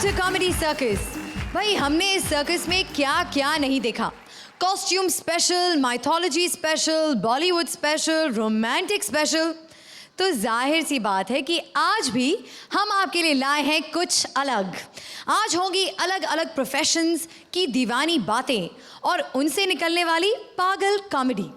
To comedy circus. भाई हमने इस सर्कस में क्या क्या नहीं देखा। Costume special, mythology special, Bollywood special, romantic special. तो जाहिर सी बात है कि आज भी हम आपके लिए लाए हैं कुछ अलग। आज होंगी अलग अलग प्रोफेशंस की दीवानी बातें और उनसे निकलने वाली पागल कॉमेडी।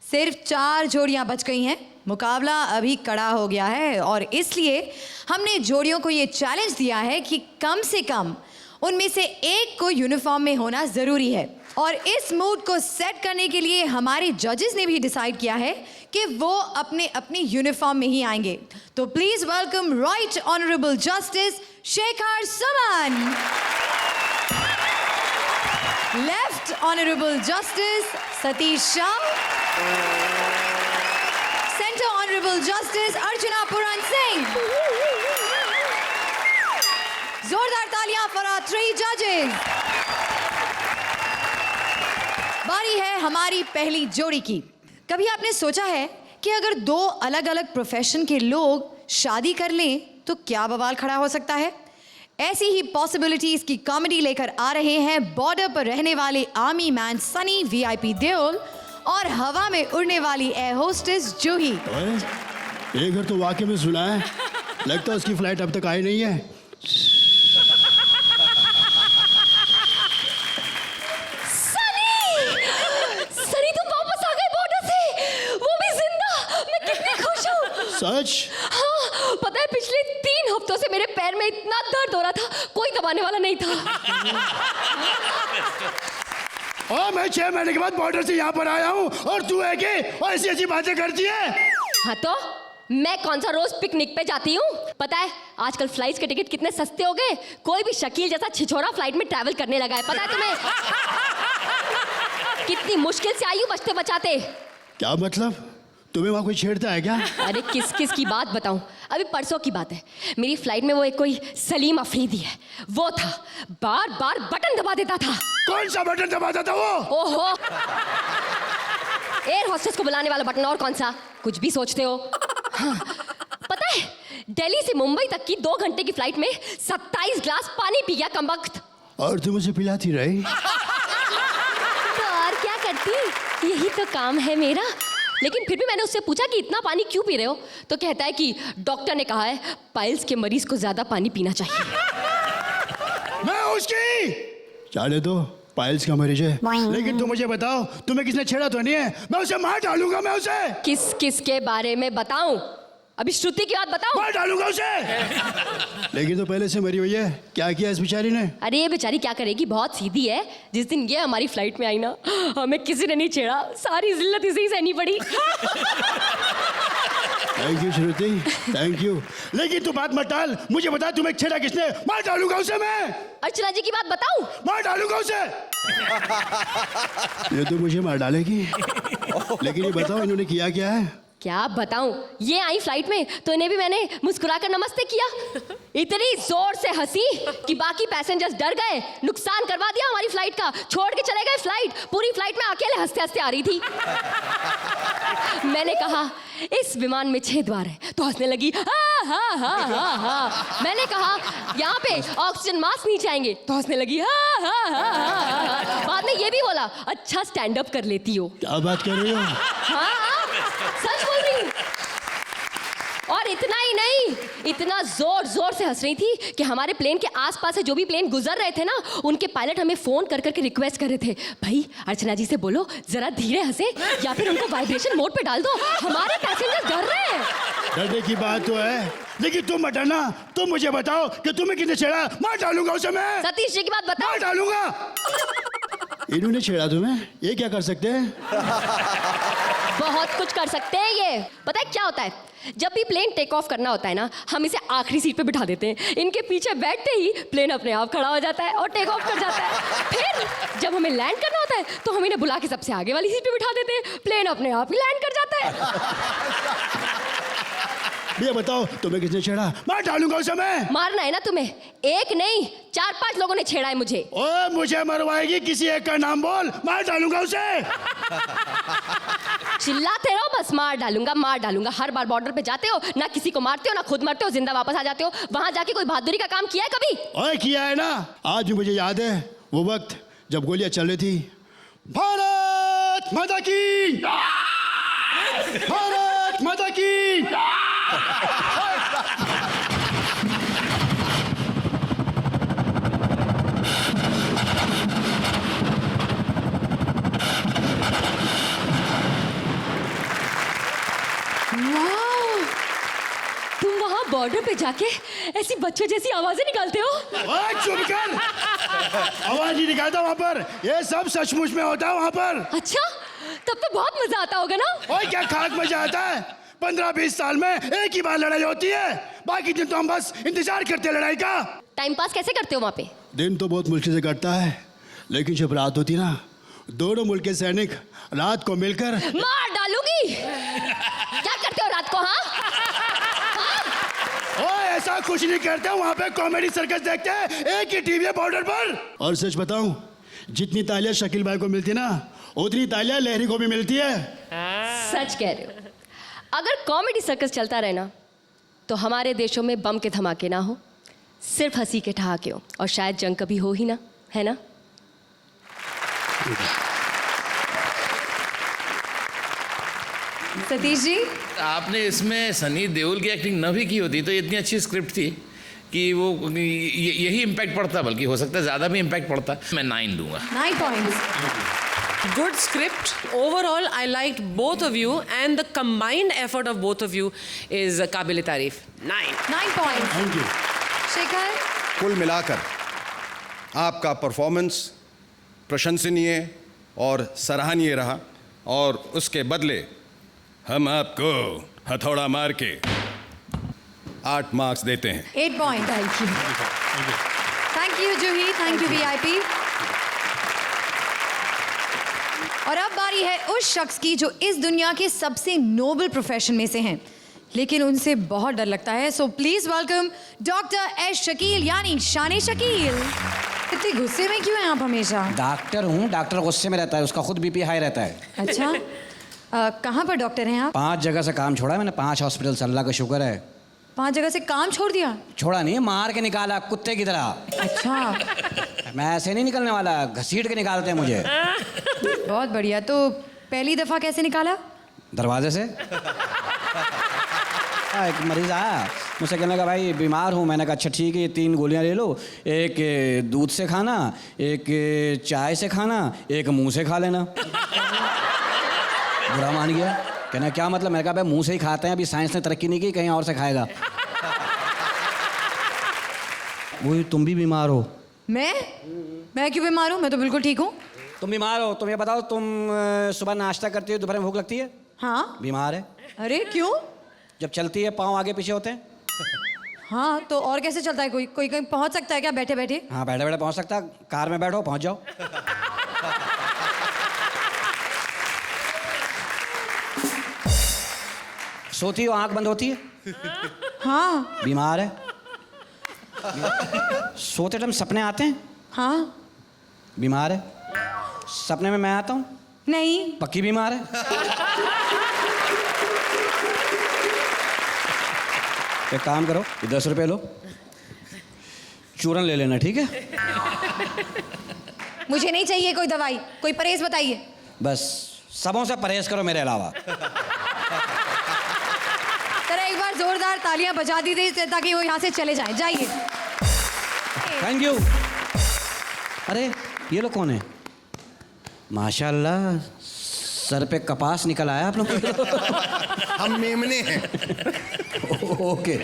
सिर्फ 4 जोड़ियां बच गई हैं, मुकाबला अभी कड़ा हो गया है और इसलिए हमने जोड़ियों को ये चैलेंज दिया है कि कम से कम उनमें से एक को यूनिफॉर्म में होना ज़रूरी है। और इस मूड को सेट करने के लिए हमारे जजेस ने भी डिसाइड किया है कि वो अपने अपनी यूनिफॉर्म में ही आएंगे। तो please welcome right honourable justice Shekhar Suman, left honourable justice Satish Shah, centre honourable justice Archana Puran Singh. जोरदार तालियां फॉर आवर 3 जजेस। बारी है हमारी पहली जोड़ी की। कभी आपने सोचा है कि अगर 2 अलग अलग प्रोफेशन के लोग शादी कर लें तो क्या बवाल खड़ा हो सकता है? ऐसी ही पॉसिबिलिटीज की कॉमेडी लेकर आ रहे हैं बॉर्डर पर रहने वाले army man Sunny VIP Deol और हवा में उड़ने वाली एयर होस्टेस जूही। ये घर तो वाकई में सुना है, लगता है उसकी फ्लाइट अब तक आई नहीं है। सनी तुम वापस आ गए बॉर्डर से, वो भी जिंदा। मैं कितनी खुश हूँ। सच? हाँ, पता है पिछले 3 हफ्तों से मेरे पैर में इतना दर्द हो रहा था, कोई दबाने वाला नहीं था। और मैं 6 महीने के बाद बॉर्डर से यहाँ पर आया हूँ और तू है कि ऐसी ऐसी बातें करती है। हाँ तो मैं कौन सा रोज पिकनिक पे जाती हूँ? पता है आजकल फ्लाइट्स के टिकट कितने सस्ते हो गए। कोई भी शकील जैसा छिछोरा फ्लाइट में ट्रैवल करने लगा है। पता है तुम्हें कितनी मुश्किल से आई हूँ बचते बचाते। क्या मतलब? तुम्हें वहाँ कोई छेड़ता है क्या? अरे किस किस की बात बताऊं। अभी परसों की बात है, मेरी फ्लाइट में वो एक कोई सलीम अफरीदी है, वो था बार बार बटन दबा देता था। कौन सा बटन दबाता था वो? ओहो, एयर होस्टेस को बुलाने वाला बटन। और कौन सा? कुछ भी सोचते हो। हाँ, पता है दिल्ली से मुंबई तक की 2 घंटे की फ्लाइट में 27 ग्लास पानी पी गया कमबख्त। और तुम मुझे पिलाती रही? तो और क्या करती, यही तो काम है मेरा। लेकिन फिर भी मैंने उससे पूछा कि इतना पानी क्यों पी रहे हो, तो कहता है कि डॉक्टर ने कहा है पाइल्स के मरीज को ज्यादा पानी पीना चाहिए। मैं उसकी चाले तो पाइल्स का मरीज है, लेकिन तुम मुझे बताओ तुम्हें किसने छेड़ा तो नहीं है? मैं उसे मार डालूंगा। मैं उसे किस किस के बारे में बताऊं? अभी श्रुति की बात बताऊं? मार डालूंगा उसे। लेकिन तो पहले से मरी हुई है, क्या किया इस बेचारी ने? अरे ये बेचारी क्या करेगी, बहुत सीधी है। जिस दिन ये हमारी फ्लाइट में आई ना, हमें किसी ने नहीं छेड़ा, सारी जिल्लत इसे ही सहनी पड़ी। Thank you Shruti, thank you. लेकिन तू बात मत टाल, मुझे बता तुम्हें छेड़ा किसने? मार डालूंगा उसे मैं। अर्चना जी की बात बताऊं? मार डालूंगा उसे। ये तो मुझे मार डालेगी, लेकिन ये बताओ इन्होंने किया क्या है? क्या बताऊं, ये आई फ्लाइट में तो इन्हें भी मैंने मुस्कुराकर नमस्ते किया। इतनी जोर से हंसी कि बाकी पैसेंजर्स डर गए, नुकसान करवा दिया हमारी फ्लाइट का, छोड़ के चले गए फ्लाइट। पूरी फ्लाइट में अकेले हंसते हंसते आ रही थी। मैंने कहा इस विमान में 6 द्वार है, तो हंसने लगी। हाँ हाँ हाँ हाँ हाँ। मैंने कहा यहाँ पे ऑक्सीजन मास्क नीचे आएंगे, तो हंसने लगी। हाँ हाँ हाँ हाँ। बाद में ये भी बोला अच्छा स्टैंड अप कर लेती हो। क्या बात कर रही हो? हाँ सच बोल रही। और इतना ही नहीं, इतना जोर जोर से हंस रही थी कि हमारे प्लेन के आसपास से जो भी प्लेन गुजर रहे थे ना, उनके पायलट हमें फोन कर करके रिक्वेस्ट कर रहे थे, भाई अर्चना जी से बोलो जरा धीरे हंसे या फिर उनको वाइब्रेशन मोड पे डाल दो, हमारे पैसेंजर डर रहे हैं। डरने की बात तो है, लेकिन तुम मत डरना। तुम मुझे बताओ कि तुम्हें किसने छेड़ा? मार डालूंगा उसे मैं। सतीश जी की बात बताओ। मार डालूंगा। इन्होंने छेड़ा तुम्हें? ये क्या कर सकते हैं? बहुत कुछ कर सकते हैं ये। पता है क्या होता है, जब भी प्लेन टेक ऑफ करना होता है ना, हम इसे आखिरी सीट पे बिठा देते हैं। इनके पीछे बैठते ही प्लेन अपने आप खड़ा हो जाता है और टेक ऑफ कर जाता है। फिर जब हमें लैंड करना होता है तो हम इन्हें बुला के सबसे आगे वाली सीट पे बिठा देते हैं, प्लेन अपने आप ही लैंड कर जाता है। ये बताओ तुम्हें किसने छेड़ा? मार डालूंगा उसे मैं। मारना है ना तुम्हें? एक नहीं 4-5 लोगों ने छेड़ा है मुझे। ओए मुझे मरवाएगी, किसी एक का नाम बोल, मार डालूंगा उसे। चिल्लाते रहो, बस मार डालूंगा। हर बार बॉर्डर पे जाते हो, ना किसी को मारते हो, ना खुद मरते हो, जिंदा वापस आ जाते हो। वहां जाके कोई बहादुरी का काम किया है कभी? ओए किया है ना। आज भी मुझे याद है वो वक्त जब गोलियां चल रही थी। भारत माता की, भारत माता की। तुम वहां बॉर्डर पे जाके ऐसी बच्चों जैसी आवाजें निकालते हो? ओए चुप कर, आवाज नहीं निकालता वहां पर। ये सब सचमुच में होता है वहां पर। अच्छा, तब तो बहुत मजा आता होगा ना? ओए क्या खाक मजा आता है। 15-20 साल में एक ही बार लड़ाई होती है, बाकी दिन तो हम बस इंतजार करते हैं लड़ाई का। टाइम पास कैसे करते हो वहां पे? दिन तो बहुत मुश्किल से कटता है, लेकिन जब रात होती ना, दोनों मुल्क के सैनिक रात को मिलकर मार डालूंगी। क्या करते हो रात को? हाँ, ओए ऐसा कुछ नहीं करते, वहाँ पे कॉमेडी सर्कस देखते हैं एक ही टीवी है बॉर्डर पर। और सच बताऊं, जितनी तालियां शकील भाई को मिलती ना, उतनी तालियां लहरी को भी मिलती है। सच कह रहे हो। अगर कॉमेडी सर्कस चलता रहे ना, तो हमारे देशों में बम के धमाके ना हो, सिर्फ हंसी के ठहाके हो, और शायद जंग कभी हो ही ना, है ना? सतीश जी, आपने इसमें सनी देओल की एक्टिंग न भी की होती तो इतनी अच्छी स्क्रिप्ट थी कि वो यही इम्पैक्ट पड़ता, बल्कि हो सकता है ज़्यादा भी इम्पैक्ट पड़ता। मैं 9 दूंगा। 9 points. Good script. Overall, I liked both of you, and the combined effort of both of you is काबिल तारीफ. 9. 9 points. Thank you. शेखर, कुल मिलाकर आपका परफॉर्मेंस प्रशंसनीय और सराहनीय रहा, और उसके बदले हम आपको हथौड़ा मार के 8 मार्क्स देते हैं। 8 points. Thank you Juhi, thank you VIP. और अब बारी है उस शख्स की जो इस दुनिया के सबसे नोबल प्रोफेशन में से हैं, लेकिन उनसे बहुत डर लगता है। So please welcome doctor S Shakeel, यानी शान शकील। इतने गुस्से में क्यों हैं आप हमेशा? डॉक्टर हूँ, डॉक्टर गुस्से में रहता है, उसका खुद बीपी हाई रहता है। अच्छा, कहाँ पर डॉक्टर हैं आप? 5 जगह से काम छोड़ा है मैंने, 5 हॉस्पिटल से, अल्लाह का शुक्र है। 5 जगह से काम छोड़ दिया? छोड़ा नहीं, मार के निकाला कुत्ते की तरह। अच्छा, मैं ऐसे नहीं निकलने वाला, घसीट के निकालते हैं मुझे। बहुत बढ़िया। तो पहली दफा कैसे निकाला? दरवाजे से। एक मरीज आया, मुझसे कहने का भाई बीमार हूँ। मैंने कहा अच्छा ठीक है, ये 3 गोलियाँ ले लो, एक दूध से खाना, एक चाय से खाना, एक मुंह से खा लेना। बुरा मान गया, कहना क्या मतलब? मैंने कहा भाई मुंह से ही खाते हैं, अभी साइंस ने तरक्की नहीं की, कहीं और से खाएगा। वो तुम भी बीमार हो? मैं क्यों बीमार हूँ? मैं तो बिल्कुल ठीक हूँ। तुम बीमार हो? तुम ये बताओ, तुम सुबह नाश्ता करती हो, दोपहर में भूख लगती है? हाँ। बीमार है। अरे क्यों? जब चलती है पाँव आगे पीछे होते हैं। हाँ, तो और कैसे चलता है? कोई कहीं पहुँच सकता है क्या बैठे बैठे? हाँ, बैठे बैठे पहुँच सकता है। कार में बैठो, पहुँच जाओ। सोती हो, आंख बंद होती है? हाँ। बीमार है। सोते टाइम सपने आते हैं? हाँ। बीमार है। सपने में मैं आता हूँ? नहीं। पक्की बीमार है। एक काम करो, ये 10 रुपए लो, चूरन ले लेना, ठीक है? मुझे नहीं चाहिए कोई दवाई, कोई परहेज बताइए। बस सबों से परहेज करो मेरे अलावा। जरा एक बार जोरदार तालियां बजा दीजिए ताकि वो यहाँ से चले जाएं। जाइए। Thank you. अरे ये लोग कौन है? माशाल्लाह, सर पे कपास निकल आया आप लोग। हम मेमने हैं। ओके।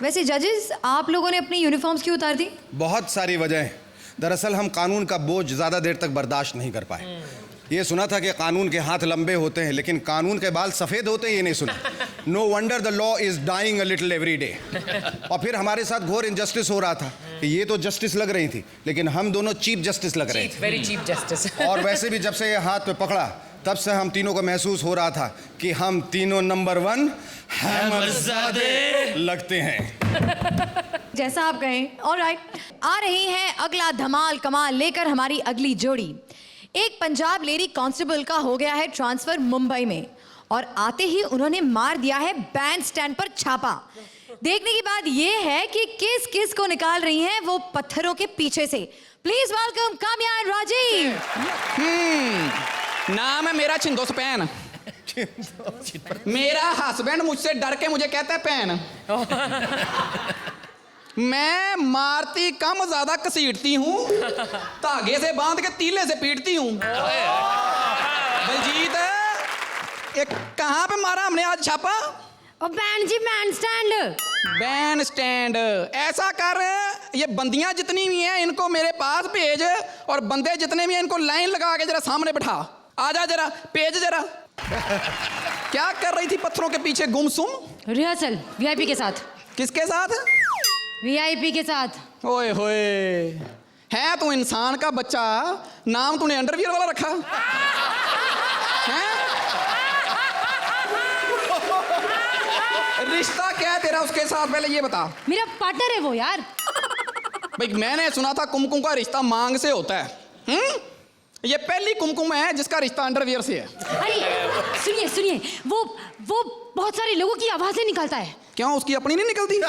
वैसे जजेस, आप लोगों ने अपनी यूनिफॉर्म्स क्यों उतार दी? बहुत सारी वजह हैं। दरअसल हम कानून का बोझ ज़्यादा देर तक बर्दाश्त नहीं कर पाए। ये सुना था कि कानून के हाथ लंबे होते हैं, लेकिन कानून के बाल सफ़ेद होते हैं ये नहीं सुना। No wonder the law is dying a little every day. और फिर हमारे साथ घोर इनजस्टिस हो रहा था कि ये तो जस्टिस लग रही थी, लेकिन हम दोनों चीफ जस्टिस लग रहे थे। Very cheap justice. और वैसे भी जब से ये हाथ पे पकड़ा, तब से हम तीनों को महसूस हो रहा था कि हम तीनों नंबर 1 हैमरज़ादे लगते हैं। जैसा आप कहें। ऑलराइट, आ रही है अगला धमाल कमाल लेकर हमारी अगली जोड़ी। एक पंजाब लेडी कांस्टेबल का हो गया है ट्रांसफर मुंबई में और आते ही उन्होंने मार दिया है बैंड स्टैंड पर छापा। देखने की बात यह है कि किस किस को निकाल रही हैं वो पत्थरों के पीछे से। Please welcome Kamya and Rajiv. नाम है मेरा छिंदो स्पैन। मेरा हस्बैंड मुझसे डर के मुझे कहता है पैन। मैं मारती कम ज्यादा घसीटती हूँ, धागे से बांध के तीले से पीटती हूँ। बलजीत, ये कहाँ पे मारा हमने आज छापा? और बैंड जी बैंड स्टैंड। Band stand. ऐसा कर, ये बंदियां जितनी भी हैं इनको मेरे पास भेज और बंदे जितने भी हैं इनको लाइन लगा के जरा सामने बैठा। आजा जरा, पेज जरा। क्या कर रही थी पत्थरों के पीछे गुमसुम? रिहर्सल वीआईपी के साथ। किसके साथ? वीआईपी के साथ। ओए होए, है तू इंसान का बच्चा, नाम तूने अंडरवियर वाला रखा है? रिश्ता क्या है तेरा उसके साथ, पहले ये बता। मेरा पार्टनर है वो यार। भाई मैंने सुना था कुमकुम का रिश्ता मांग से होता है। ये पहली कुमकुम है जिसका रिश्ता अंडरवियर से है। अरे सुनिए सुनिए, वो बहुत सारे लोगों की आवाजें निकालता है। क्यों, उसकी अपनी नहीं निकलती?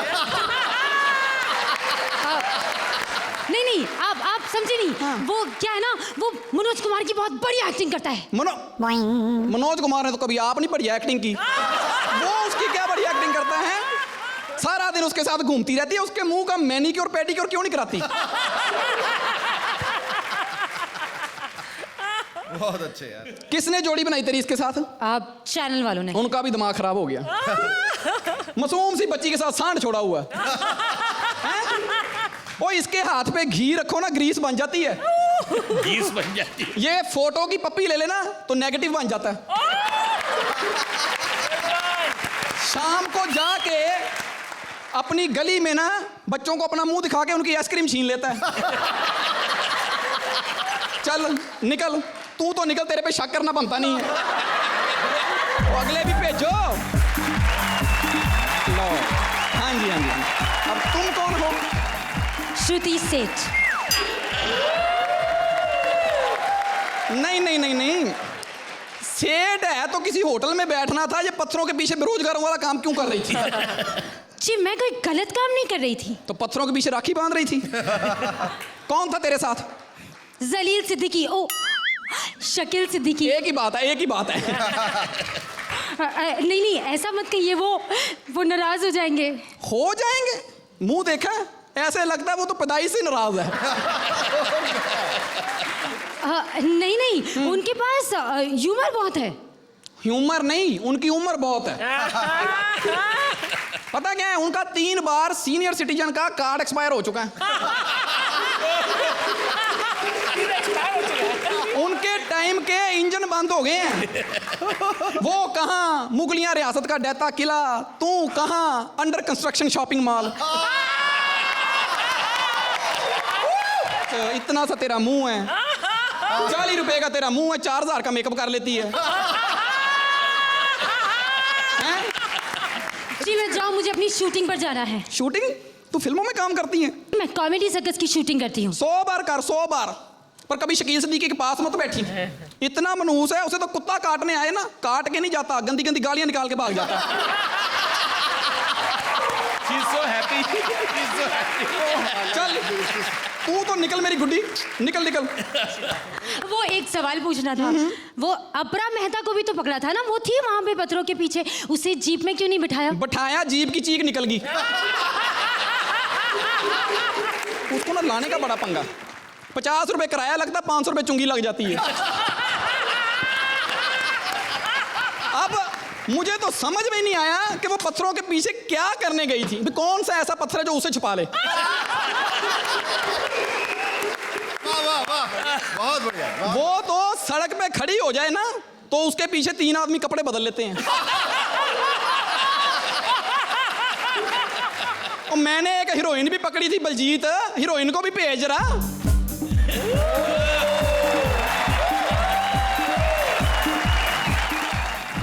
नहीं आप समझे नहीं। हाँ। वो क्या है ना, वो मनोज कुमार की बहुत बड़ी एक्टिंग करता है। मनोज कुमार ने तो कभी आप नहीं पढ़ी एक्टिंग की। वो उसकी क्या बड़ी एक्टिंग करता है? सारा दिन उसके साथ घूमती रहती है, उसके मुंह का मैनिक्योर पेडिक्योर क्यों नहीं कराती? बहुत अच्छे यार। किसने जोड़ी बनाई तेरी इसके साथ? आप चैनल वालों ने। उनका भी दिमाग खराब हो गया। मासूम सी बच्ची के साथ सांड छोड़ा हुआ है। ओ, इसके हाथ पे घी रखो ना, ग्रीस बन जाती है। गीस बन जाती है। ये फोटो की पप्पी ले लेना तो नेगेटिव बन जाता है। शाम को जाके अपनी गली में ना बच्चों को अपना मुंह दिखा के उनकी आइसक्रीम छीन लेता है। चल निकल, तू तो निकल, तेरे पे शक करना बनता नहीं है। तो अगले भी भेजो। लो, हाँ जी हाँ जी। अब तुम कौन हो? श्रुति सेठ। नहीं, सेठ है तो किसी होटल में बैठना था। ये पत्थरों के पीछे बेरोजगारों वाला काम क्यों कर रही थी? जी मैं कोई गलत काम नहीं कर रही थी। तो पत्थरों के पीछे राखी बांध रही थी। कौन था तेरे साथ? जलील सिद्दीकी। ओ शकील सिद्दीकी। एक ही बात है। नहीं ऐसा मत कहिए, वो नाराज हो जाएंगे। हो जाएंगे? मुंह देखा, ऐसे लगता है वो तो पैदाइश से नाराज है। नहीं उनके पास ह्यूमर बहुत है। ह्यूमर नहीं, उनकी उम्र बहुत है। पता क्या है, उनका 3 बार सीनियर सिटीजन का कार्ड एक्सपायर हो चुका है। उनके टाइम के इंजन बंद हो गए हैं। वो कहाँ मुगलियां रियासत का डेता किला, तू कहाँ अंडर कंस्ट्रक्शन शॉपिंग मॉल। इतना सा तेरा मुंह है, 40 रुपए का तेरा मुंह है, 4000 का मेकअप कर लेती है। जी मैं जाऊँ, मुझे अपनी शूटिंग पर जाना है। शूटिंग? तू फिल्मों में काम करती है? मैं कॉमेडी सर्कस की शूटिंग करती हूँ। 100 बार कर, 100 बार, पर कभी शकील सिद्दीकी के पास मत बैठी। इतना मनहूस है, उसे तो कुत्ता काटने आए ना, काट के नहीं जाता, गंदी गंदी गालियां निकाल के भाग जाता। She's so happy. She's so happy. चल तू तो निकल मेरी गुड्डी, निकल। वो एक सवाल पूछना था। वो अपरा मेहता को भी तो पकड़ा था ना, वो थी वहां पे पत्थरों के पीछे, उसे जीप में क्यों नहीं बिठाया? बैठाया, जीप की चीख निकल गई। उसको ना लाने का बड़ा पंगा। 50 रुपए किराया लगता, 500 रुपए चुंगी लग जाती है। अब मुझे तो समझ में नहीं आया कि वो पत्थरों के पीछे क्या करने गई थी। कौन सा ऐसा पत्थर है जो उसे छुपा ले? वाह बहुत बढ़िया। वो तो सड़क पे खड़ी हो जाए ना तो उसके पीछे 3 आदमी कपड़े बदल लेते हैं। और मैंने एक हीरोइन भी पकड़ी थी, बलजीत, हीरोइन को भी भेज रहा।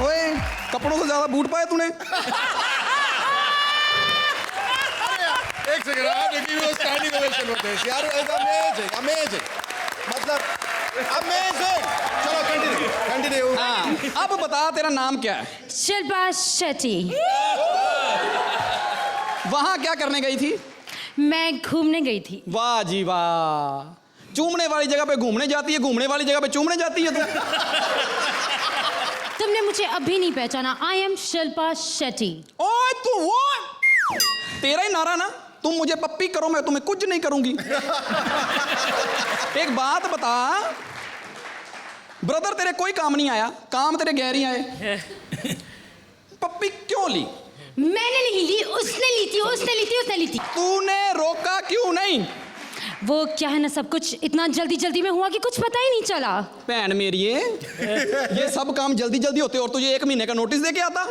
ओए, कपड़ों से ज्यादा बूट पाए तूने। एक सेकंड, आप देखिए वो स्टैंडिंग ओवेशन होते हैं यार। अमेजिंग मतलब अमेजिंग। चलो कंटिन्यू। हाँ, अब बता तेरा नाम क्या है? शिल्पा शेट्टी। वहां क्या करने गई थी? मैं घूमने गई थी। वाह जी वाह, चूमने वाली जगह पे घूमने जाती है, घूमने वाली जगह पे चूमने जाती है तू। तुमने मुझे अभी नहीं पहचाना। I am Shilpa Shetty. ओए तू वो तेरा ही नारा ना, तुम मुझे पप्पी करो मैं तुम्हें कुछ नहीं करूंगी। एक बात बता ब्रदर, तेरे कोई काम नहीं आया, काम तेरे गैर ही आए। पप्पी क्यों ली? मैंने नहीं ली, उसने ली थी, उसने ली थी, उसने ली थी। तूने रोका क्यों नहीं? वो क्या है ना, सब कुछ इतना जल्दी जल्दी में हुआ कि कुछ पता ही नहीं चला। बहन मेरी ये सब काम जल्दी जल्दी होते और तुझे 1 महीने का नोटिस दे के आता।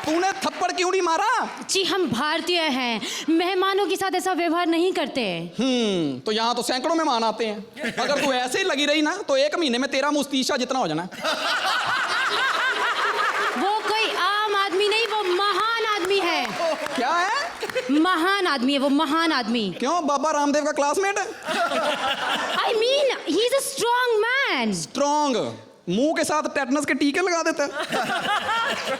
तूने थप्पड़ क्यों नहीं मारा? जी हम भारतीय हैं, मेहमानों के साथ ऐसा व्यवहार नहीं करते। तो यहाँ तो सैकड़ों मेहमान आते हैं। अगर तू ऐसे ही लगी रही ना तो 1 महीने में तेरा मुस्तीशा जितना हो जाना। वो कोई आम आदमी नहीं, वो महान आदमी है। क्या है? महान आदमी है वो, महान आदमी। क्यों, बाबा रामदेव का classmate? I mean he is a strong man. Strong? मुंह के साथ टेटनस के टीके लगा देता है।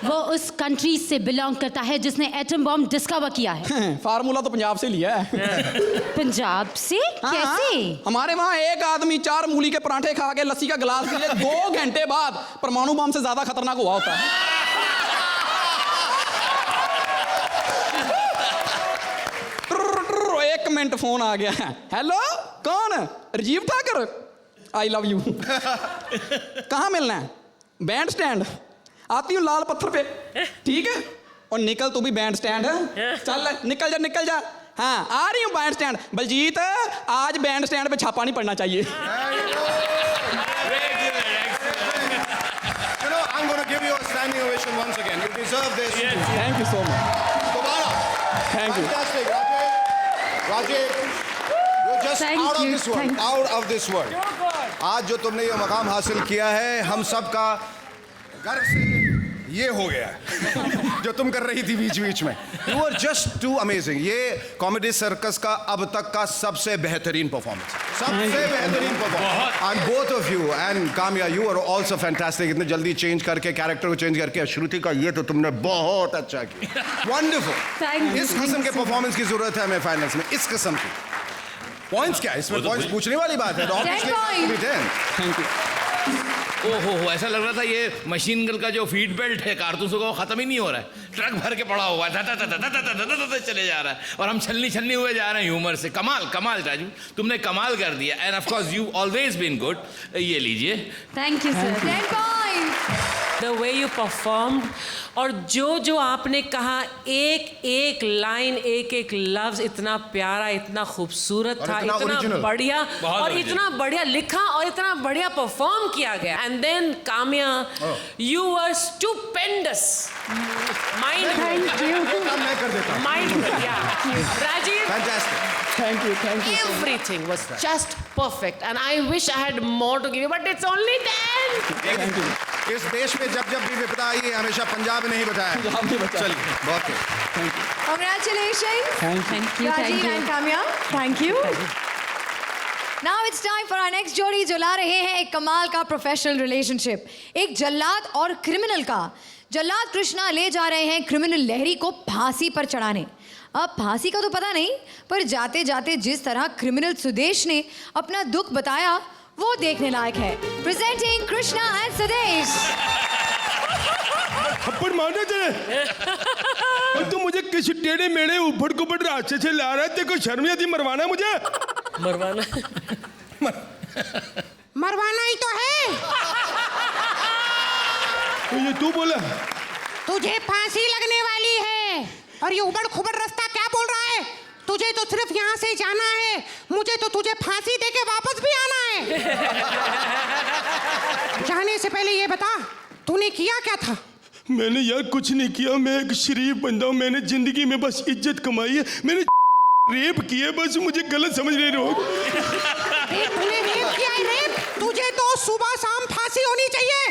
वो उस कंट्री से बिलोंग करता है जिसने एटम बॉम्ब डिस्कवर किया है। फार्मूला तो पंजाब से लिया है। पंजाब से? हाँ, कैसे? हमारे वहाँ एक आदमी 4 मूली के पराठे खा के लस्सी का गिलास पी ले 2 घंटे बाद परमाणु बम से ज्यादा खतरनाक हुआ होता है। 1 मिनट फोन आ गया। हेलो, कौन? Rajiv Thakar. I love you. कहाँ मिलना है? Bandstand. आती हूँ लाल पत्थर पे, ठीक है? और निकल तू भी बैंड स्टैंड है। चल निकल जा, निकल जा। हाँ आ रही हूँ बैंड स्टैंड। बलजीत, आज बैंड स्टैंड पे छापा नहीं पड़ना चाहिए। You know, I'm going to give you a standing ovation once again. You deserve this. Thank you so much. दोबारा। Thank you. Fantastic, Rajesh. You're just Thank out of you, this world. thank you. Out of this world. आज जो तुमने ये मकाम हासिल किया है, हम सब का गर्व से ये हो गया है। जो तुम कर रही थी बीच बीच में, You were just too amazing. ये कॉमेडी सर्कस का अब तक का सबसे बेहतरीन परफॉर्मेंस, सबसे बेहतरीन performance. And both of you and Kamya, you are also fantastic. इतने जल्दी चेंज करके कैरेक्टर को चेंज करके श्रुति का ये तो तुमने बहुत अच्छा किया। Wonderful. इस किस्म के परफॉर्मेंस की जरूरत है हमें फाइनल्स में, इस किस्म की। पॉइंट्स क्या है इसमें? पॉइंट्स पूछने वाली बात है। 10 points. Thank you. ओहो हो, ऐसा लग रहा था ये मशीन गन का जो फीड बेल्ट है कारतूसों का, वो खत्म ही नहीं हो रहा है। ट्रक भर के पड़ा हुआ है, चले जा रहा है और हम छलनी छलनी हुए जा रहे हैं ह्यूमर से। कमाल कमाल राजू, तुमने कमाल कर दिया। And of course you always been good. ये लीजिए। Thank you sir. 10 points. The way you performed और जो आपने कहा, एक एक लाइन, एक एक लफ्ज इतना प्यारा, इतना खूबसूरत था, इतना इतना original. बढ़िया बहुत और original. इतना बढ़िया लिखा और इतना बढ़िया परफॉर्म किया गया। And then Kamya, you were stupendous. Mind thank you. काम मैं कर देता हूँ। Mind Rajiv, Fantastic. Thank you, thank you. everything was just perfect and I wish I had more to give you but it's only 10. इस देश में जब जब भी विपदा आई है, हमेशा पंजाब ने ही बताया। पंजाब ने बताया। चलिए, बहुत खूब। Congratulations. Thank you. Rajiv and Kamya, thank you. Now it's time for our next जोड़ी जो ला रहे हैं एक कमाल का प्रोफेशनल रिलेशनशिप, एक जल्लाद और क्रिमिनल का। जल्लाद कृष्णा ले जा रहे हैं क्रिमिनल लहरी को फांसी पर चढ़ाने। अब फांसी का तो पता नहीं, पर जाते जाते जिस तरह क्रिमिनल सुदेश ने अपना दुख बताया वो देखने लायक है। Presenting Krishna and Sudesh. थप्पड़ मारना तेरे। और तू मुझे किस टेढ़े मेढ़े उबड़ कुबड़ रास्ते से ला रहा है? तेरे को शर्म नहीं आती मरवाना मुझे? मरवाना मरवाना ही तो है। तो ये तू बोला? तुझे फांसी लगने वाली है और ये उबड़ खुबड़ रास्ता क्या बोल रहा है? तुझे तो सिर्फ यहाँ से जाना है, मुझे तो तुझे फांसी देके वापस भी आना है। जाने से पहले ये बता, तूने किया क्या था? मैंने यार कुछ नहीं किया, मैं एक शरीफ बंदा हूँ। मैंने जिंदगी में बस इज्जत कमाई है। मैंने रेप किया, बस मुझे गलत समझ रहे लोग। तूने रेप किया है? रेप? तुझे तो सुबह शाम फांसी होनी चाहिए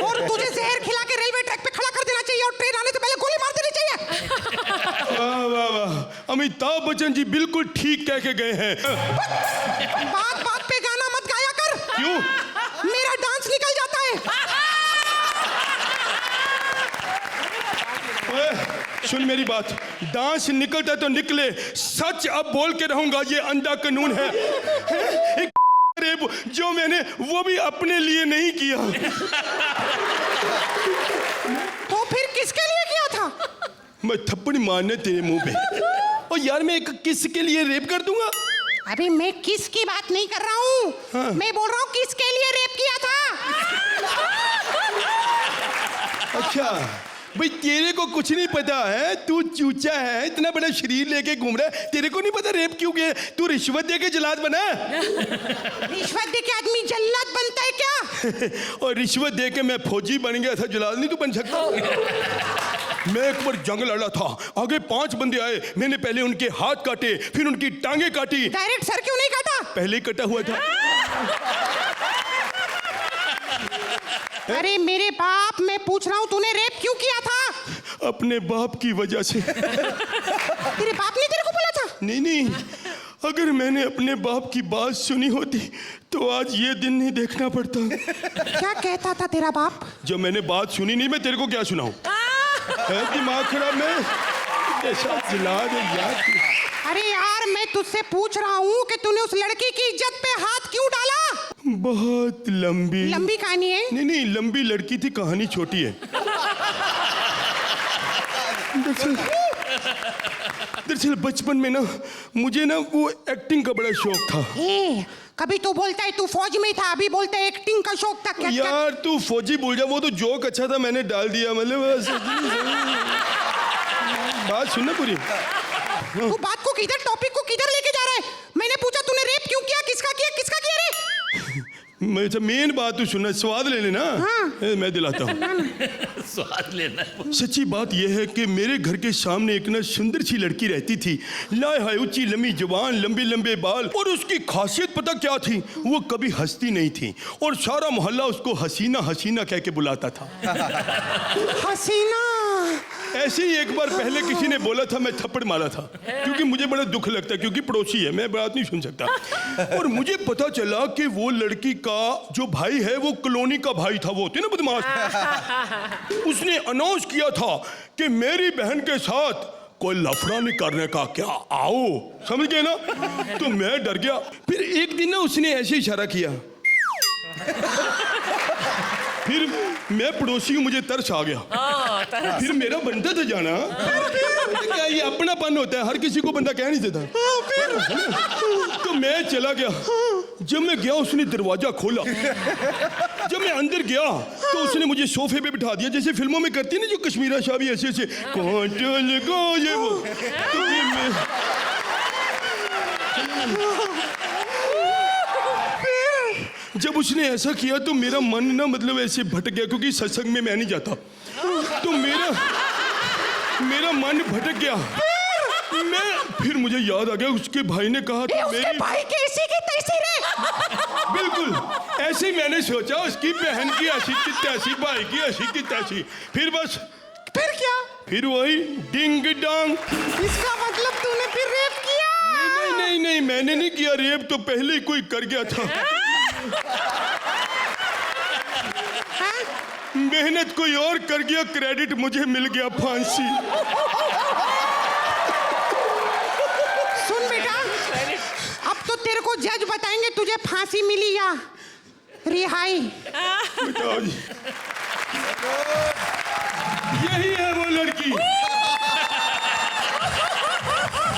और तुझे जहर खिला के रेलवे ट्रैक पे खड़ा कर देना चाहिए और ट्रेन आने से पहले गोली मार देनी चाहिए। वाह वाह वाह, আমি अमिताभ बच्चन जी बिल्कुल ठीक कह के गए हैं। बात बात पे गाना मत गाया कर। क्यों? मेरा डांस निकल जाता है। ओए, सुन मेरी बात, डांस निकलता तो निकले, सच अब बोल के रहूंगा, ये अंधा कानून है। एक रेप जो मैंने वो भी अपने लिए नहीं किया। तो फिर किसके लिए किया था? मैं थप्पड़ मारने तेरे मुंह पे। और यार मैं एक किस के लिए रेप कर दूंगा? अभी मैं किस की बात नहीं कर रहा हूँ। हाँ। मैं बोल रहा हूँ किसके लिए रेप किया था। अच्छा भाई, तेरे को कुछ नहीं पता है, तू चूचा है, इतना बड़ा शरीर लेके घूम रहा है, तेरे को नहीं पता रेप क्यों किया? तू रिश्वत दे के जल्लाद बना। रिश्वत दे के आदमी जल्लाद बनता है क्या? और रिश्वत दे के मैं फौजी बन गया था, जल्लाद नहीं तू बन सकता। मैं एक बार जंग लड़ा था, आगे 5 बंदे आए, मैंने पहले उनके हाथ काटे, फिर उनकी टांगे काटी। डायरेक्ट सर क्यों नहीं काटा? पहले ही कटा हुआ था। अरे मेरे बाप, मैं पूछ रहा हूँ तूने रेप क्यों किया था? अपने बाप की वजह से। तेरे बाप ने तेरे को बोला था? नहीं, अगर मैंने अपने बाप की बात सुनी होती तो आज ये दिन नहीं देखना पड़ता। क्या कहता था तेरा बाप? जब मैंने बात सुनी नहीं, मैं तेरे को क्या सुनाऊं? है दिमाग खराब में ऐसा जिला दे यार। अरे यार, मैं तुझसे पूछ रहा हूँ कि तूने उस लड़की की इज्जत पे हाथ क्यों डाला? बहुत लंबी कहानी है। नहीं, लंबी लड़की थी, कहानी छोटी है। दरअसल बचपन में ना मुझे ना वो एक्टिंग का बड़ा शौक था। कभी तू बोलता है तू फौज में था, अभी बोलता है एक्टिंग का शौक था। क्या यार तू फौजी बोल जा, वो तो जोक अच्छा था, मैंने डाल दिया। मतलब बात सुनना पूरी। तू बात को किधर, टॉपिक को किधर लेके जा रहा है? मैंने पूछा तूने रेप क्यों किया, किसका किया रे? मेन बात तू सुनना, स्वाद ले लेना। हाँ। मैं दिलाता हूँ। स्वाद लेना। सच्ची बात यह है कि मेरे घर के सामने एक ना सुंदर सी लड़की रहती थी। लाए हाय, ऊंची लंबी जुबान, लंबे लंबे बाल, और उसकी खासियत पता क्या थी? वो कभी हंसती नहीं थी और सारा मोहल्ला उसको हसीना हसीना कह के बुलाता था। हसीना। ऐसे ही एक बार पहले किसी ने बोला था, मैं थप्पड़ मारा था, क्योंकि मुझे बड़ा दुख लगता है, क्योंकि पड़ोसी है, मैं बात नहीं सुन सकता। और मुझे पता चला कि वो लड़की का जो भाई है वो कॉलोनी का भाई था, वो होते ना बदमाश। उसने अनाउंस किया था कि मेरी बहन के साथ कोई लफड़ा नहीं करने का, क्या आओ, समझ गए ना? तो मैं डर गया। फिर एक दिन ना उसने ऐसे इशारा किया, फिर मैं पड़ोसी हूँ, मुझे तरस आ गया। फिर मेरा बनता था जाना। क्या ये अपनापन होता है, हर किसी को बंदा कह नहीं देता। तो मैं चला गया। जब मैं गया उसने दरवाजा खोला। जब मैं अंदर गया तो उसने मुझे सोफे पे बिठा दिया, जैसे फिल्मों में करती है ना जो कश्मीरा शाह भी ऐसे ऐसे कांटा लगा ये वो। तो ये मैं जब उसने ऐसा किया तो मेरा मन ना मतलब ऐसे भटक गया, क्योंकि सत्संग में मैं नहीं जाता। तो मेरा मन भटक गया। फिर मुझे याद आ गया, उसके भाई ने कहा था उसके भाई कैसी की तैसी रे। बिल्कुल ऐसे ही मैंने सोचा, उसकी बहन की ऐसी की तैसी, भाई की ऐसी की तैसी। फिर बस फिर क्या? फिर वही डिंग डांग। इसका मतलब तूने फिर रेप किया? नहीं, मैंने नहीं किया रेप, तो पहले ही कोई कर गया था। मेहनत कोई और कर गया, क्रेडिट मुझे मिल गया, फांसी। सुन बेटा, अब तो तेरे को जज बताएंगे तुझे फांसी मिली या रिहाई। बताओ जी, यही है वो लड़की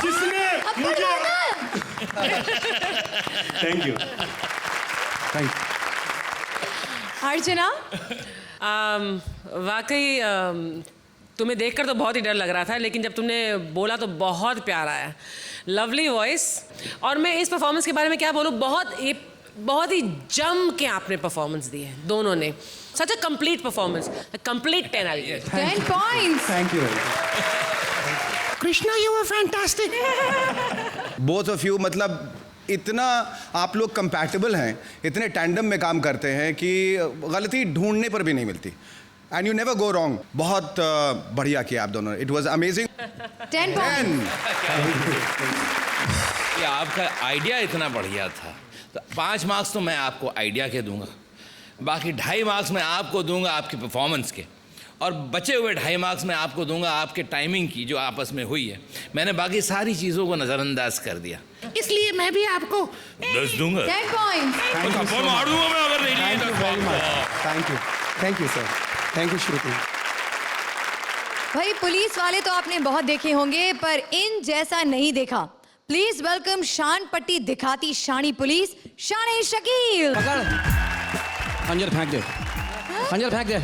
जिसने मुझे। Thank you. अर्चना, वाकई तुम्हें देखकर तो बहुत ही डर लग रहा था, लेकिन जब तुमने बोला तो बहुत प्यार आया। Lovely voice. और मैं इस परफॉर्मेंस के बारे में क्या बोलूँ, बहुत ही जम के आपने परफॉर्मेंस दी है दोनों ने। Such a complete performance, complete 10 out of 10। 10 points. Thank you Krishna, you were fantastic. Both of you, मतलब इतना आप लोग कंपैटिबल हैं, इतने टैंडम में काम करते हैं कि गलती ढूंढने पर भी नहीं मिलती। And you never go wrong. बहुत बढ़िया किया आप दोनों, इट वॉज अमेजिंग। 10 पॉइंट। ये आपका आइडिया इतना बढ़िया था, तो 5 मार्क्स तो मैं आपको आइडिया के दूंगा, बाकी 2.5 मार्क्स मैं आपको दूंगा आपकी परफॉर्मेंस के, और बचे हुए 2.5 मार्क्स मैं आपको दूंगा आपके टाइमिंग की जो आपस में हुई है। मैंने बाकी सारी चीज़ों को नज़रअंदाज कर दिया, इसलिए मैं भी आपको 10 दूंगा। 10 पॉइंट। थप्पड़ मार दूंगा मैं अगर नहीं लिए 10 marks. Thank you sir, thank you Shruti. भाई पुलिस वाले तो आपने बहुत देखे होंगे, पर इन जैसा नहीं देखा। प्लीज वेलकम शान पट्टी दिखाती शानी पुलिस, शान शकील। पकड़, खंजर फेंक दे, खंजर फेंक दे,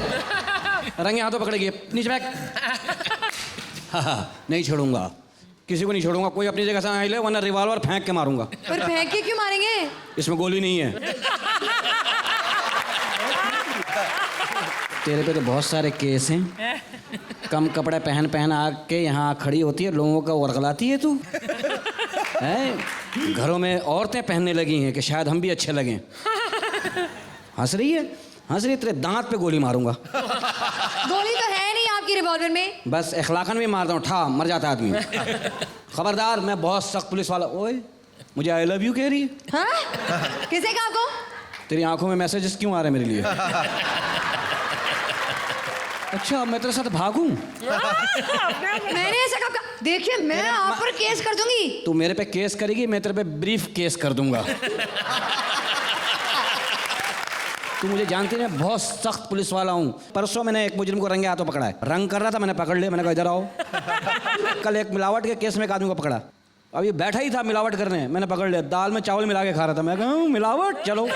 रंगे हाथों पकड़ेगी, नीचे फेंक। नहीं छोड़ूंगा, किसी को नहीं छोड़ूंगा, कोई अपनी जगह से आ ले, वरना रिवॉल्वर फेंक के मारूंगा। पर फेंक के क्यों मारेंगे? इसमें गोली नहीं है। तेरे पे तो बहुत सारे केस हैं, कम कपड़े पहन पहन आके यहाँ खड़ी होती है, लोगों का वर्गलाती है तू है। घरों में औरतें पहनने लगी हैं कि शायद हम भी अच्छे लगें। हंस रही है, हंस रही है, तेरे दांत पे गोली मारूंगा। गोली तो है नहीं आपकी रिवॉल्वर में। बस इखलाकन भी मारता हूँ, ठा मर जाता आदमी। खबरदार, मैं बहुत सख्त पुलिस वाला। ओए, मुझे आई लव यू कह रही है। हाँ? किसे कहा आपको? तेरी आंखों में मैसेजेस क्यों आ रहे हैं मेरे लिए? अच्छा, मैं तेरे साथ भागूं? मैंने ऐसा कब कहा? देखिए मैं आप पर केस कर दूंगी। तू मेरे पे केस करेगी, मैं तेरे पे ब्रीफ केस कर दूंगा। तू मुझे जानती है, मैं बहुत सख्त पुलिस वाला हूँ। परसों मैंने एक मुजरिम को रंगे हाथों पकड़ा है, रंग कर रहा था, मैंने पकड़ लिया, मैंने कहा इधर आओ। कल एक मिलावट के केस में एक आदमी को पकड़ा, अब ये बैठा ही था मिलावट करने, मैंने पकड़ लिया, दाल में चावल मिला के खा रहा था। मैं कहा मिलावट, चलो।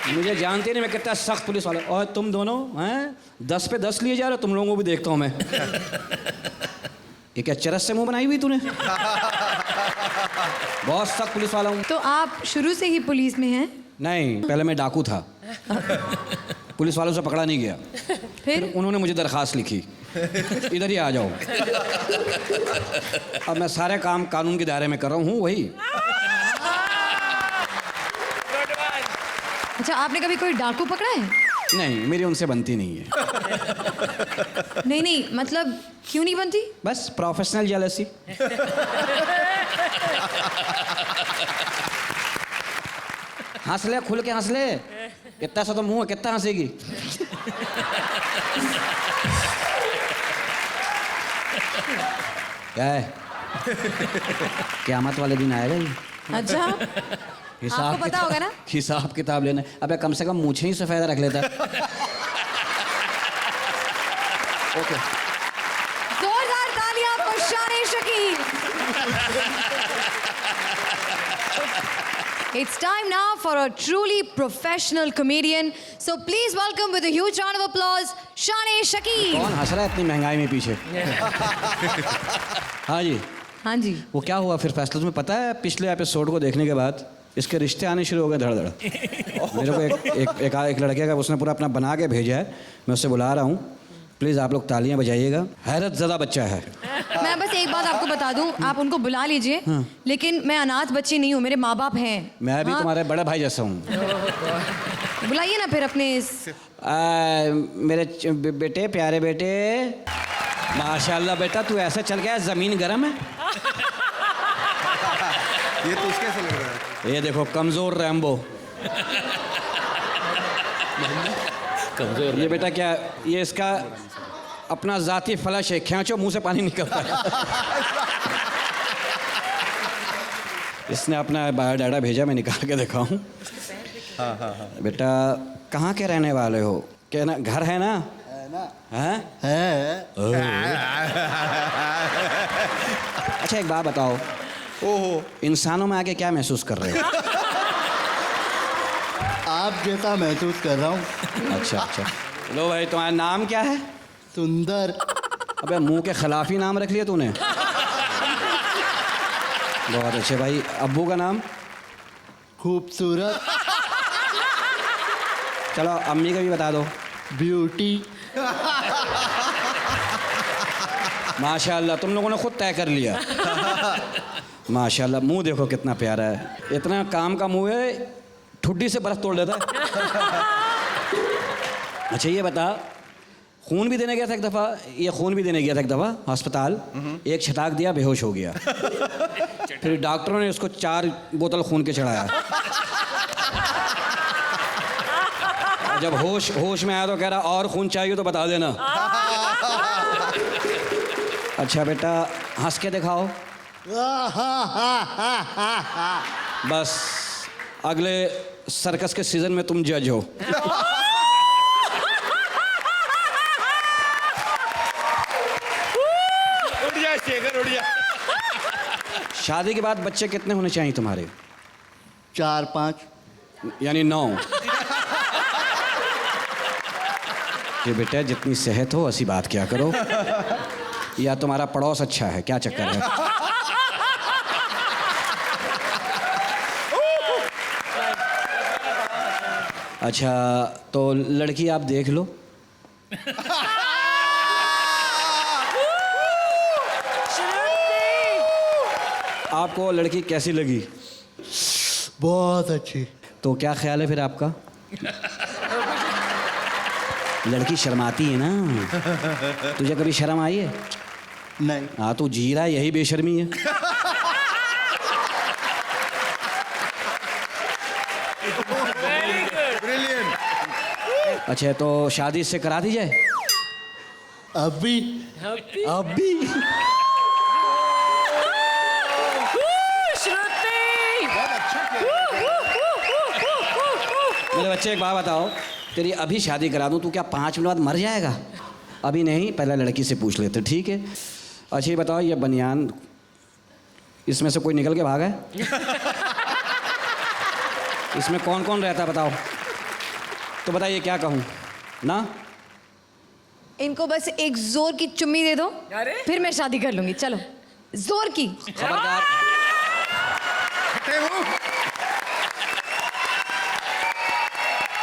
मुझे जानते नहीं मैं कितना सख्त पुलिस वाला। और तुम दोनों हैं 10 पे 10 लिए जा रहे हो, तुम लोगों को भी देखता हूँ मैं। ये क्या चरस से मुंह बनाई हुई तूने? बहुत सख्त पुलिस वाला हूँ। तो आप शुरू से ही पुलिस में हैं? नहीं, पहले मैं डाकू था, पुलिस वालों से पकड़ा नहीं गया, फिर उन्होंने मुझे दरखास्त लिखी, इधर ही आ जाओ। अब मैं सारे काम कानून के दायरे में कर रहा हूँ, वही। अच्छा, आपने कभी कोई डाकू पकड़ा है? नहीं, मेरी उनसे बनती नहीं है। नहीं, मतलब क्यों नहीं बनती? बस प्रोफेशनल जेलसी। हंस ले, खुल के हंस ले, कितना सा तो मुंह है, कितना हंसेगी? क्या है? क़यामत वाले दिन आएगा ये। अच्छा, आपको पता होगा ना? हिसाब किताब लेना। अबे कम से कम मुझे ही सफेद रख लेता। ओके, जोरदार तालियां पर शान Shakeel. It's time now for a truly professional comedian. So please welcome with a huge round of applause, Shane Shakeel. कौन हंस रहा है इतनी महंगाई में पीछे? हाँ जी, हाँ जी। वो क्या हुआ फिर फैसला तुम्हें पता है? पिछले एपिसोड को देखने के बाद इसके रिश्ते आने शुरू हो गए धड़ धड़। मेरे को एक लड़के का उसने पूरा अपना बना के भेजा है, मैं उससे बुला रहा हूँ, प्लीज़ आप लोग तालियां बजाइएगा। हैरत ज़दा बच्चा है। मैं बस एक बात आपको बता दूं, आप उनको बुला लीजिए, लेकिन मैं अनाथ बच्ची नहीं हूँ, मेरे माँ बाप हैं। मैं भी तुम्हारे बड़े भाई जैसा हूँ। बुलाइए ना फिर अपने मेरे बेटे, प्यारे बेटे। माशाल्लाह बेटा, तू ऐसे चल गया, ज़मीन गर्म है। ये तो उसके से लग रहा है। ये देखो कमज़ोर रैम्बो। ये बेटा क्या, ये इसका अपना ज़ाती फ्लश है, खींचो मुंह से पानी निकलता है। इसने अपना बायोडाटा भेजा, मैं निकाल के देखा हूँ। बेटा कहाँ के रहने वाले हो? क्या ना घर है ना? हैं? अच्छा एक बात बताओ, ओहो, इंसानों में आके क्या महसूस कर रहे हो? आप जैसा महसूस कर रहा हूँ। अच्छा अच्छा, लो भाई, तुम्हारा नाम क्या है? सुंदर। अबे मुंह के खिलाफ ही नाम रख लिया तूने। बहुत अच्छे भाई। अब्बू का नाम? खूबसूरत। चलो अम्मी का भी बता दो। ब्यूटी। माशाल्लाह, तुम लोगों ने खुद तय कर लिया। माशाल्लाह, मुंह देखो कितना प्यारा है। इतना काम का मुंह है, ठुड्डी से बर्फ तोड़ देता है। अच्छा ये बता, खून भी देने गया था एक दफ़ा, ये खून भी देने गया था एक दफ़ा अस्पताल। एक छटाक दिया, बेहोश हो गया। फिर डॉक्टरों ने उसको 4 बोतल खून के चढ़ाया। और जब होश में आया तो कह रहा और खून चाहिए तो बता देना। अच्छा बेटा हंस के दिखाओ। बस अगले सर्कस के सीजन में तुम जज हो। उड़ जा शेखर, उड़ जा। शादी के बाद बच्चे कितने होने चाहिए तुम्हारे? 4-5। यानी 9। ये बेटा जितनी सेहत हो ऐसी बात क्या करो। या तुम्हारा पड़ोस अच्छा है, क्या चक्कर है? अच्छा तो लड़की आप देख लो। आपको लड़की कैसी लगी? बहुत अच्छी। तो क्या ख्याल है फिर आपका? लड़की शर्माती है ना। तुझे कभी शर्म आई है? नहीं। हाँ तू जी रहा है, यही बेशर्मी है। अच्छा तो शादी इससे करा दी जाए? अभी अभी? मेरे बच्चे एक बात बताओ, तेरी अभी शादी करा दूं, तू क्या 5 मिनट बाद मर जाएगा? अभी नहीं, पहले लड़की से पूछ लेते, ठीक है? अच्छा ये बताओ, ये बनियान इसमें से कोई निकल के भागा है? इसमें कौन कौन रहता है बताओ? तो बताइए क्या कहूँ ना? इनको बस एक जोर की चुम्मी दे दो, फिर मैं शादी कर लूंगी। चलो जोर की। खबरदार।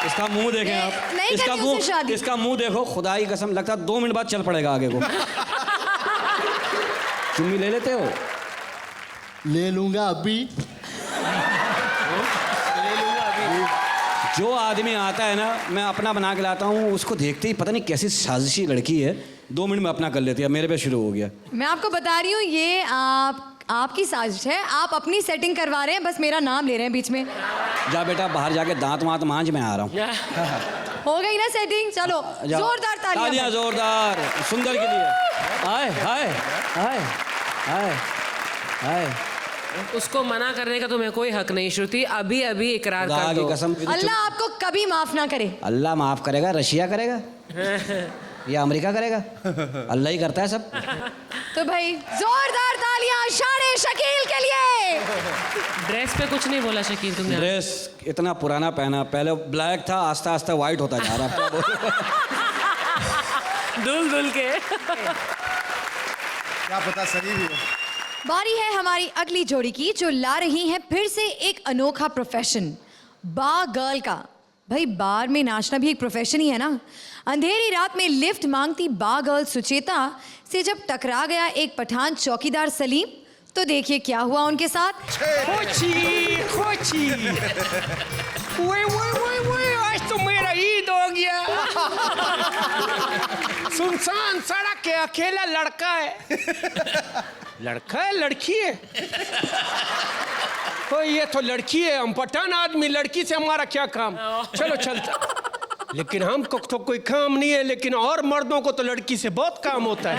इसका मुंह देखें आप। नहीं इसका करनी उससे शादी। मुंह, इसका मुंह देखो, खुदा की कसम लगता है 2 मिनट बाद चल पड़ेगा आगे को। चुम्मी ले लेते हो? ले लूंगा अभी। जो आदमी आता है ना, मैं अपना बना के लाता हूँ, उसको देखते ही पता नहीं कैसी साजिशी लड़की है, 2 मिनट में अपना कर लेती है। मेरे पे शुरू हो गया। मैं आपको बता रही हूँ ये आपकी साजिश है। आप अपनी सेटिंग करवा रहे हैं, बस मेरा नाम ले रहे हैं बीच में। जा बेटा बाहर जाके दांत वांत मांझ, मैं आ रहा हूँ। हो गई ना सेटिंग? चलो जोरदार तालियां। जोरदार सुंदर के लिए। हाय हाय हाय हाय हाय। उसको मना करने का तुम्हें कोई हक नहीं श्रुति। अभी अभी इकरार खुदा कर की दो। कसम। अल्लाह आपको कभी माफ ना करे। अल्लाह माफ करेगा? रशिया करेगा या अमेरिका करेगा? अल्लाह ही करता है सब। तो भाई जोरदार तालियां शान शकील के लिए। ड्रेस पे कुछ नहीं बोला शकील तुमने? ड्रेस इतना पुराना पहना, पहले ब्लैक था, आस्ता आस्ता वाइट होता जा रहा है। धुल धुल के। क्या पता सही भी हो। बारी है हमारी अगली जोड़ी की, जो ला रही है फिर से एक अनोखा प्रोफेशन, बार गर्ल का। भाई बार में नाचना भी एक प्रोफेशन ही है ना। अंधेरी रात में लिफ्ट मांगती बार गर्ल सुचेता से जब टकरा गया एक पठान चौकीदार सलीम, तो देखिए क्या हुआ उनके साथ। खोची खोची, वो आज तो मेरा ईद हो गया। सुनसान सड़क के अकेला लड़का है। लड़का है लड़की है? ओ ये तो लड़की है, हम पठान आदमी, लड़की से हमारा क्या काम? चलो चलता। लेकिन हमको तो कोई काम नहीं है, लेकिन और मर्दों को तो लड़की से बहुत काम होता है।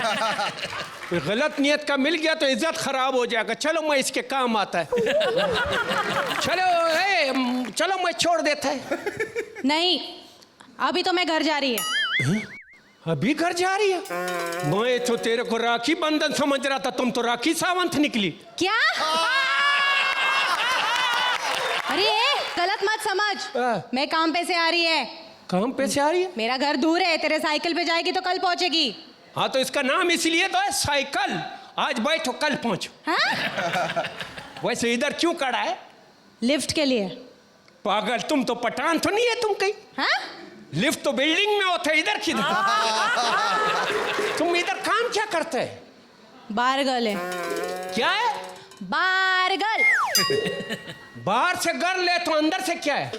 कोई गलत नियत का मिल गया तो इज्जत खराब हो जाएगा। चलो मैं इसके काम आता है। चलो चलो मैं छोड़ देता है। नहीं अभी तो मैं घर जा रही है। अभी घर जा रही है? मैं तो तेरे को राखी बंधन समझ रहा था, तुम तो राखी सावंत निकली। क्या? अरे गलत मत समझ, मैं काम पे से आ रही है। काम पे से आ रही है? मेरा घर दूर है, तेरे साइकिल पे जाएगी तो कल पहुंचेगी। हाँ तो इसका नाम इसलिए तो है साइकिल। आज बैठो कल पहुंचो। हाँ? वैसे इधर क्यों खड़ा है? लिफ्ट के लिए। पागल, तुम तो पठान तो नहीं है तुम कहीं? हाँ? लिफ्ट तो बिल्डिंग में होता है, इधर किधर? तुम इधर काम क्या करते है? बार गर्ल है। क्या है? बार गर्ल। बाहर से गर्ल है तो अंदर से क्या है?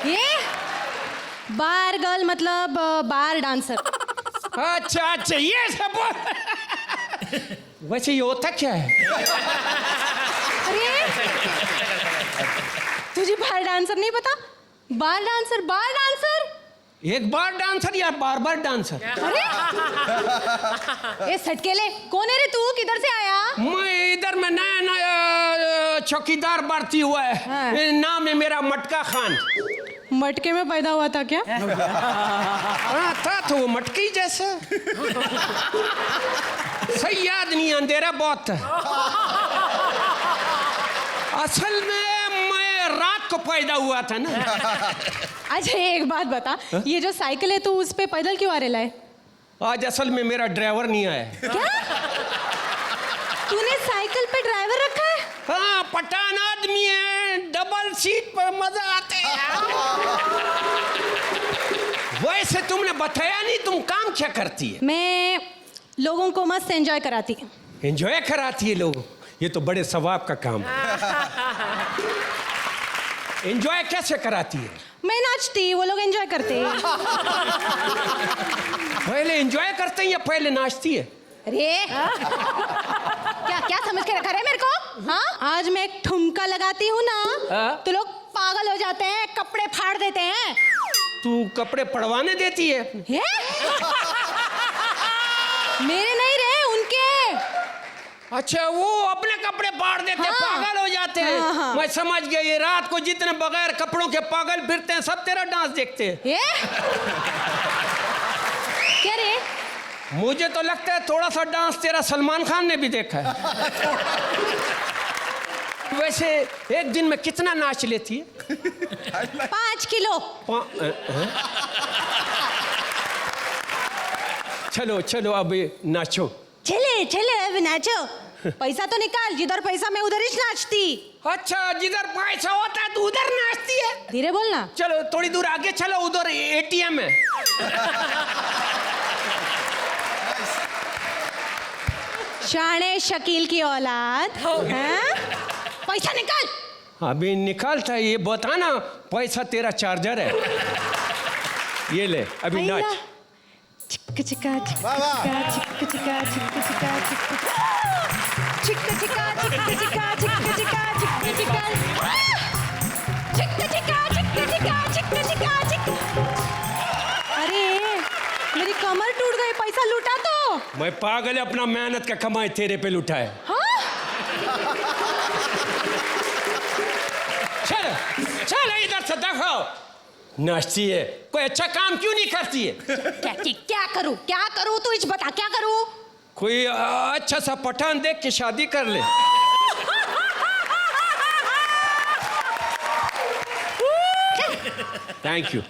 ये बार गर्ल मतलब बार डांसर। अच्छा अच्छा, ये सब वैसे ये होता क्या है? अरे तुझे बार डांसर नहीं पता? बार डांसर, बार डांसर। एक बार डांसर या बार बार डांसर? अरे ये सटकेले कौन है रे तू? किधर से आया? मैं इधर में नया नया चौकीदार भर्ती हुआ है। हाँ। नाम है मेरा मटका खान। मटके में पैदा हुआ था क्या? हाँ था तो वो मटकी जैसा। सही याद नहीं, अंधेरा बहुत था। असल में मैं रात को पैदा हुआ था ना। अच्छा एक बात बता, ये जो साइकिल है तू उस पे पैदल क्यों आ रहा है? आज असल में मेरा ड्राइवर नहीं आया। क्या? तूने साइकिल पे ड्राइवर रखा है? हाँ, पठान आदमी है, डबल सीट पर मजा आते है। वैसे तुमने बताया नहीं, तुम काम क्या करती है? मैं लोगों को मस्त एंजॉय कराती। एंजॉय कराती है लोगों? ये तो बड़े सवाब का काम है। एंजॉय कैसे कराती है? मैं नाचती, वो लोग एंजॉय करते हैं। पहले एंजॉय करते हैं या पहले नाचती है? अरे क्या क्या समझ के रखा है मेरे को? हाँ, आज मैं एक ठुमका लगाती हूँ ना तो लोग पागल हो जाते हैं, कपड़े फाड़ देते हैं। तू कपड़े पड़वाने देती है? मेरे नहीं रहे, उनके। अच्छा, वो अपने कपड़े फाड़ देते हैं, पागल हो जाते हैं। हाँ। मैं समझ गया, ये रात को जितने बगैर कपड़ों के पागल फिरते हैं सब तेरा डांस देखते हैं। क्या रे? मुझे तो लगता है थोड़ा सा डांस तेरा सलमान खान ने भी देखा है। वैसे एक दिन में कितना नाच लेती है? 5 किलो। चलो चलो अब नाचो। चले चले अब नाचो। पैसा तो निकाल, जिधर पैसा मैं उधर ही नाचती। अच्छा, जिधर पैसा होता है तू उधर नाचती है? धीरे बोलना। चलो थोड़ी दूर आगे चलो, उधर एटीएम है। शाने शकील की औलाद। हाँ? पैसा निकाल। अभी निकालता है, ये बताना पैसा तेरा चार्जर है। ये ले अभी नाच। चिक्का चिक्का चिक्का चिक्का चिक्का चिक्का चिक्का चिक्का चिक्का चिक्का चिक्का चिक्का चिक्का चिक्का चिक्का चिक्का चिक्का चिक्का चिक्का। अरे मेरी कमर टूट गई, पैसा लूटा तो। मैं पागल है, अपना मेहनत का कमाई तेरे पे लुटा है। हाँ? चल चल इधर से देखो, नाचती है, कोई अच्छा काम क्यों नहीं करती है? क्या करूं, क्या करूं? तू इस बता क्या करूं? कोई अच्छा सा पठान देख के शादी कर ले। Thank you.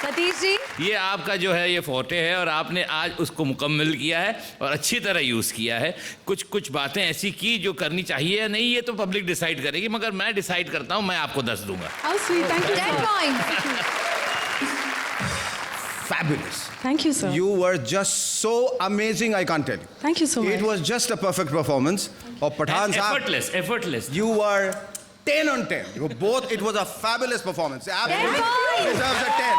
सतीश जी, ये आपका जो है ये फोटे है और आपने आज उसको मुकम्मल किया है और अच्छी तरह यूज़ किया है। कुछ कुछ बातें ऐसी की जो करनी चाहिए या नहीं, ये तो पब्लिक डिसाइड करेगी, मगर मैं डिसाइड करता हूँ, मैं आपको 10 दूंगा। How sweet, thank you. 10 points. Fabulous. Thank you, sir. You were just so amazing, I can't tell you. Thank you so much. It was just a perfect performance of Pathan Sahab. Effortless. You were 10 on 10. You were both. It was a fabulous performance. Absolutely 10 points. deserves a 10.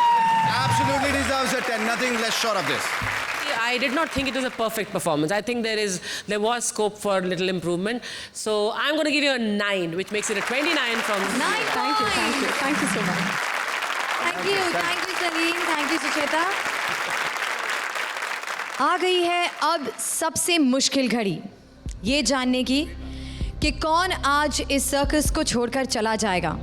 Absolutely deserves a 10. Nothing less short of this. I did not think it was a perfect performance. I think there was scope for little improvement. So I'm going to give you a 9, which makes it a 29 from 9 Thank you, thank you, thank you so much. Thank you Salim, thank you Sucheta. आ गई है अब सबसे मुश्किल घड़ी, ये जानने की कि कौन आज इस सर्कस को छोड़कर चला जाएगा।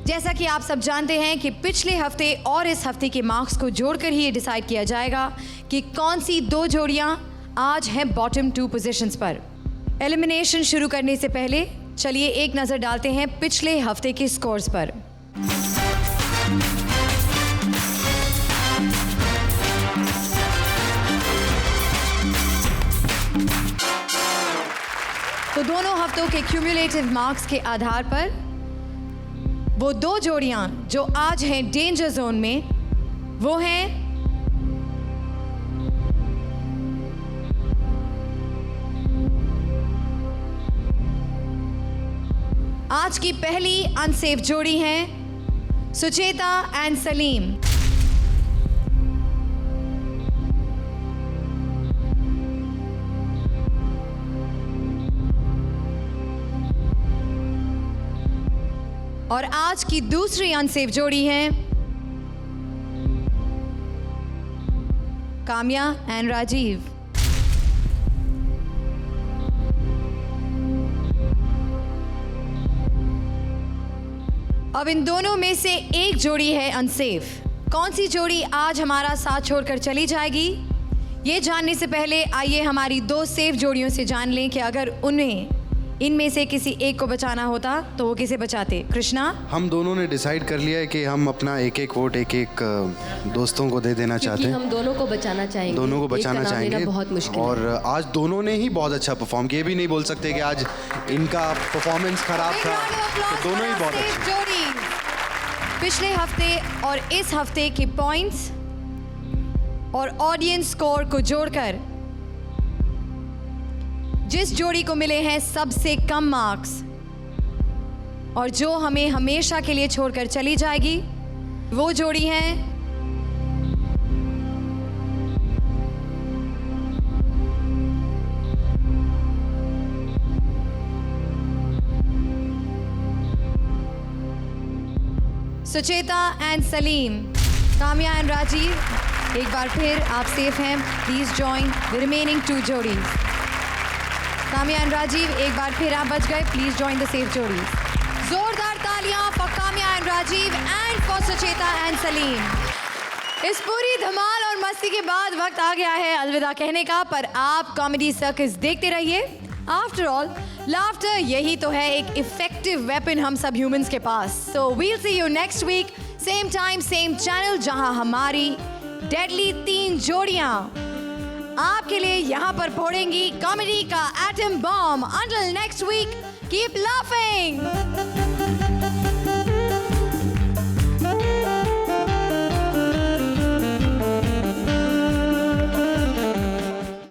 जैसा कि आप सब जानते हैं कि पिछले हफ्ते और इस हफ्ते के मार्क्स को जोड़कर ही ये डिसाइड किया जाएगा कि कौन सी 2 जोड़ियां आज हैं बॉटम 2 पोजीशंस पर। एलिमिनेशन शुरू करने से पहले चलिए एक नज़र डालते हैं पिछले हफ्ते के स्कोर्स पर। तो दोनों हफ्तों के क्यूमुलेटिव मार्क्स के आधार पर वो 2 जोड़ियां जो आज हैं डेंजर जोन में, वो हैं आज की पहली अनसेफ जोड़ी है सुचेता एंड सलीम। और आज की दूसरी अनसेफ जोड़ी है काम्या एंड राजीव। अब इन दोनों में से एक जोड़ी है अनसेफ। कौन सी जोड़ी आज हमारा साथ छोड़कर चली जाएगी, ये जानने से पहले आइए हमारी दो सेफ जोड़ियों से जान लें कि अगर उन्हें इनमें से किसी एक को बचाना होता तो वो किसे बचाते। कृष्णा, हम दोनों ने डिसाइड कर लिया है कि हम अपना एक एक वोट एक एक दोस्तों को दे देना चाहते हैं। हम दोनों को बचाना चाहेंगे। दोनों को बचाना चाहेंगे बहुत मुश्किल और आज दोनों ने ही बहुत अच्छा परफॉर्म किया। ये भी नहीं बोल सकते कि आज इनका परफॉर्मेंस खराब था, तो दोनों ही बहुत अच्छे। जोड़ी पिछले हफ्ते और इस हफ्ते के पॉइंट्स और ऑडियंस स्कोर को जोड़कर जिस जोड़ी को मिले हैं सबसे कम मार्क्स और जो हमें हमेशा के लिए छोड़कर चली जाएगी, वो जोड़ी है सुचेता एंड सलीम। काम्या एंड राजीव, एक बार फिर आप सेफ हैं। Please join the remaining two जोड़ीज। काम्या एंड राजीव, एक बार फिर आप बच गए। प्लीज जॉइन द सेफ जोड़ी। जोरदार तालियां for Kamya and Rajiv and for Sucheta and Salim. इस पूरी धमाल और मस्ती के बाद वक्त आ गया है अलविदा कहने का, पर आप कॉमेडी सर्कस देखते रहिए। आफ्टर ऑल लाफ्टर यही तो है एक इफेक्टिव वेपन हम सब ह्यूमंस के पास। So we'll see you next week, same time same channel, जहां हमारी डेडली 3 जोड़ियां आपके लिए यहाँ पर फोड़ेंगी कॉमेडी का atom bomb. Until next week, keep laughing.